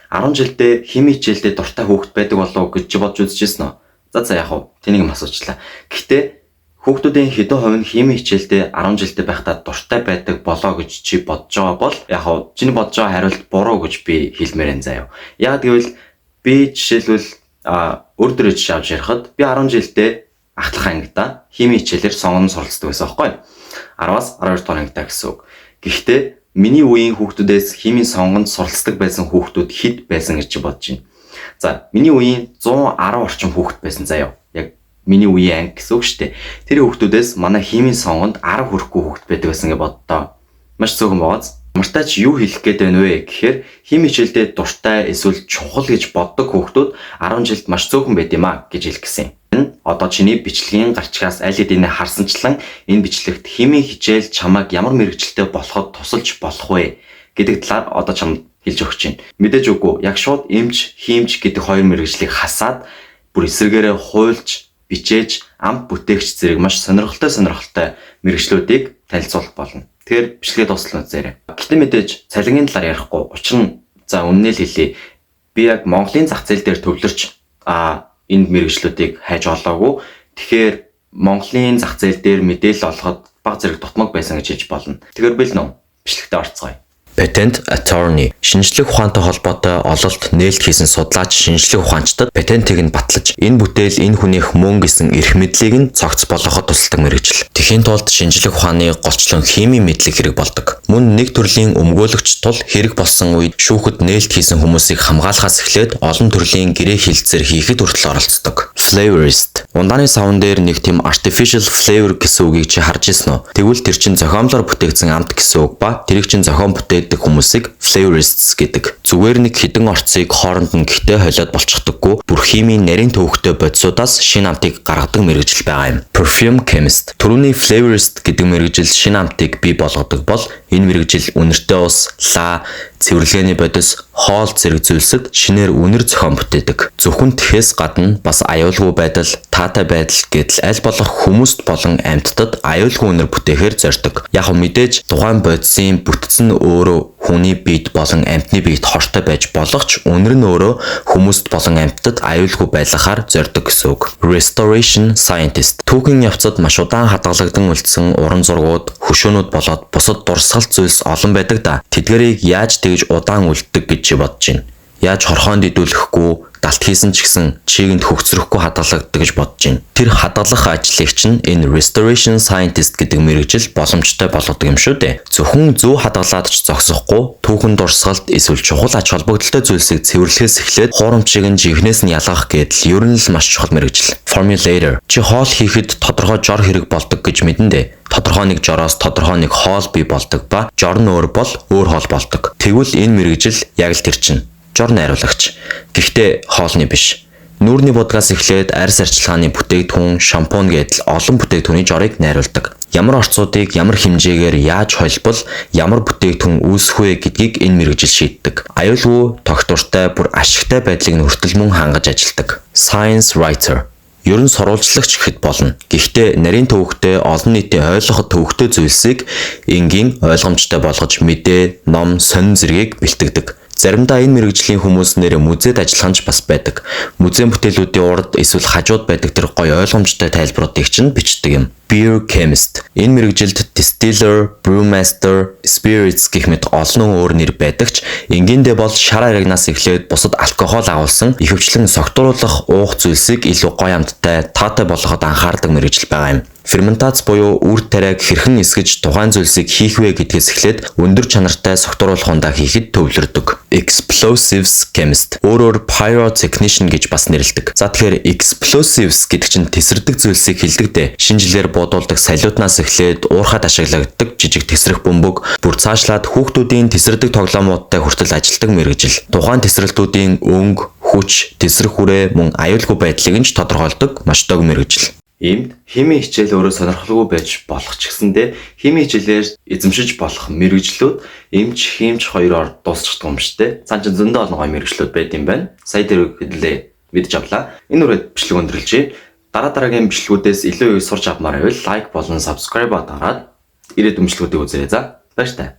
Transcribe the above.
10 жилдээ хими хичээлдээ дуртай хүүхэд байдаг болов гэж бодж үзчихсэн үү? За яг уу тэнийг юм асуучлаа. Гэхдээ хүүхдүүдийн хэдэн хувь нь хими хичээлдээ 10 жилдээ байхдаа дуртай байдаг болоо гэж чи бодож байгаа бол яг уу чиний бодож байгаа хариулт буруу гэж би хэлмээр энэ заяа. Яг гэвэл би жишээлбэл өөр дөр жишээ авч ярихад би 10 жилдээ ахлах ангида хими хичээлээр сонгон суралцдаг байсан байхгүй. 10-аас 12 дугаар ангида гэсэн үг. Гэхдээ миний үеийн хүүхдүүдээс химийн сонгонд суралцдаг байсан хүүхдүүд хэд байсан гэж бодож байна. За миний үеийн 110 орчим хүүхэд байсан заяа. Яг миний үеийн анги гэсэн үг шүү дээ. Тэр хүүхдүүдээс манай химийн сонгонд 10 хүрэхгүй хүүхэд байдаг байсан гэж боддоо. Маш цөөхөн байгааз. Ямартай ч юу хэлэх гээд байна вэ гэхээр хими хичээлдээ дуртай эсвэл чухал гэж боддог хүүхдүүд 10 жилд маш цөөхөн байд юм а гэж хэлэх гэсэн. Одоо чиний бичлэгийн гарчгаас аль хэдийнэ харсанчлан энэ бичлэгт химийн хичээл чамайг ямар мэрэгчлэлтэй болоход тусалж болох вэ гэдэг талаар одоо чамд хэлж өгч байна. Мэдээж үгүй яг шууд эмч, хиймч гэдэг хоёр мэрэгжлийг хасаад бүр эсрэгээрээ хуульч, бичээж, амт бүтээгч зэрэг маш сонирхолтой мэрэгчлүүдийг танилцуулах болно. Тэгэхээр бичлэгээ дуслал үзээрэй. Гэхдээ мэдээж цалингийн талаар ярихгүй. Учир нь за үнэнээ л хэлье. Би яг Монголын зах зээл дээр төвлөрч энэ мэрэгчлүүдийг хайж олоогүй. Тэгэхээр Монголын зах зээл дээр мэдээлэл олоход бага зэрэг дутмаг байсан гэж хэлж болно. Тэгэхээр бил нөө бичлэгтээ орцгоё. Patent Attorney шинжлэх ухаантай холбоотой ололт нээлт хийсэн судлаач шинжлэх ухаанчдад патентыг нь батлаж энэ бүтээл энэ хүнийх мөн гэсэн эрх мэдлийг нь цогц болгоход тусалдаг мэргэжил. Тэхийн тулд шинжлэх ухааны голчлон химийн мэдлэг хэрэг болдог. Мөн нэг төрлийн өмгөөлөгч тул хэрэг болсон үед шүүхэд нээлт хийсэн хүмүүсийг хамгаалахаас эхлээд олон төрлийн гэрээ хилцээр хийхэд хүртэл оролцдог. Flavorist ундааны савн дээр нэг тийм artificial flavor гэсэн үгийг чи харж ирсэн үү? Тэгвэл тэр чин зохиомлоор бүтээгдсэн амт гэсэн үг ба тэрийг чин зохион бүтээдэг хүмүүсийг flavorists гэдэг. Зүгээр нэг хідэн орцыг хооронд нь гихтээ холиод болчихдоггүй бүр химийн нарийн төвөгтэй бодисуудаас шинэ амтыг гаргадаг мэргэжил байгаа юм. Perfume chemist түрүүний flavorist гэдэг мэргэжил шинэ амтыг бий болгодог бол энэ мэргэжил үнэртэй ус, лаа, цэвэрлэгээний бодис, хоол зэрэг зүйлсэд шинээр үнэр зохион бүтээдэг. Зөвхөн тэхээс гадна бас аюулгүй байдал, таатай байдал гэдэл аль болох хүмүүст болон амьтдад аюулгүй үнэр бүтээхээр зорьдог. Яг мэдээж тухайн бодисын бүтцэн өөрөө хүний биед болон амьтны биед хортой байж болох ч үнэр нь өөрөө хүмүүст болон амьтдад аюулгүй байлгахаар зорьдог гэсэн үг. Restoration scientist түүхэн явцад маш удаан хадгалагдан үлдсэн уран зургууд, хөшөөнүүд болоод бусад дурсгалт зүйлс олон байдаг да. Тэдгэрийг яаж тэгж удаан үлддэг гэж бодож байна. Яаж хорхоонд идүүлэхгүй, далт хийсэн ч гэсэн чийгэнд хөгцрөхгүй хадгалагддаг гэж бодож байна. Тэр хадгалах ажлыг чинь энэ restoration scientist гэдэг мэргэжил боломжтой болгодог юм шүү дээ. Зөвхөн зөв хадгалаад ч зогсохгүй, түүхэн дурсгалт эсвэл чухал ач холбогдолтой зүйлсийг цэвэрлэхээс эхлээд хуурамчийг нь жинхнээс нь ялгах гэдэл ер нь л маш чухал мэргэжил. Formulator чи хоол хийхэд тодорхой жор хэрэг болдог гэж мэдэн дээ. Тодорхой нэг жороос тодорхой нэг хоол бий болдог ба жор нь өөр бол өөр хоол болдог. Тэгвэл энэ мэргэжил яг л тэр чинь жор найруулагч. Гэхдээ хоолны биш. Нүүрний будгаас эхлээд арьс арчилгааны бүтээгдэхүүн, шампунь гэдэл олон бүтээгдэхүүний жорыг найруулдаг. Ямар орцуудыг ямар хэмжээгээр яаж холбол ямар бүтээгдэхүүн үүсэх вэ гэдгийг энэ мэргэжил шийддэг. Аюулгүй, тогтвортой, бүр ашигтай байдлыг хүртэл мөн хангаж ажилладаг. Science writer ер нь сурвалжлагч гэхэд болно. Гэхдээ нарийн төвөгтэй олон нийтийн ойлгоход төвөгтэй зүйлсийг энгийн ойлгомжтой болгож мэдээ, ном, сонин зэргийг бэлтгэдэг. Заримдаа энэ мэргэжлийн хүмүүс нэр музейд ажиллаханч бас байдаг. Музейн бүтээлүүдийн урд эсвэл хажууд байдаг тэр гоё ойлгомжтой тайлбаруудыг чинь бичдэг юм. Beer chemist энэ мэргэжилд distiller, brewmaster, spirits гэх мэт олон өөр нэр байдаг ч энгийндээ бол шар аригнаас эхлээд бусад алкогол агуулсан ихэвчлэн согтууруулах уух зүйлсийг илүү гоё амттай, таатай болгоход анхаардаг мэргэжил байгаа юм. Ферментац буюу үр тариаг хэрхэн эсгэж тухайн зүйлсийг хийх вэ гэдгээс эхлээд өндөр чанартай согтууруулах ундаа хийхэд төвлөрдөг. Explosives chemist өөрөөр pyrotechnician гэж бас нэрлэдэг. За тэгэхээр explosives гэдэг чинь тесрдэг зүйлсийг хэлдэг дээ. Шинжилгээр буудуулдаг салиутнаас эхлээд уурхад ашиглагддаг жижиг тесрэх бөмбөг бүр цаашлаад хүүхдүүдийн тесрдэг тоглоомуудтай хүртэл ажилладаг мэргэжил. Тухайн тесрэлтүүдийн өнгө, хүч, тесрэх хүрээ мөн аюулгүй байдлыг нь ч тодорхойлдог маш дог мэргэжил. Иймд химийн хичээл өөрөө сонирхолтой байж болох ч гэсэндэ химийн хичээлээр эзэмшиж болох мэргэжлүүд эмч, хиймч хоёроор дуусчихдаг юм шттэ. Цаан ч зөндөө олон гоё мэргэжлүүд байд юм байна. Сая дээр хэллээ мэдж авлаа. Энэ үрээд бичлэг өндөрлөжээ. Дараагийн бичлгүүдээс илүү их сурч авмаар байвал лайк болон subscribe дараад ирээдүйн бичлгүүдийг үзээрэй. За баяр таа.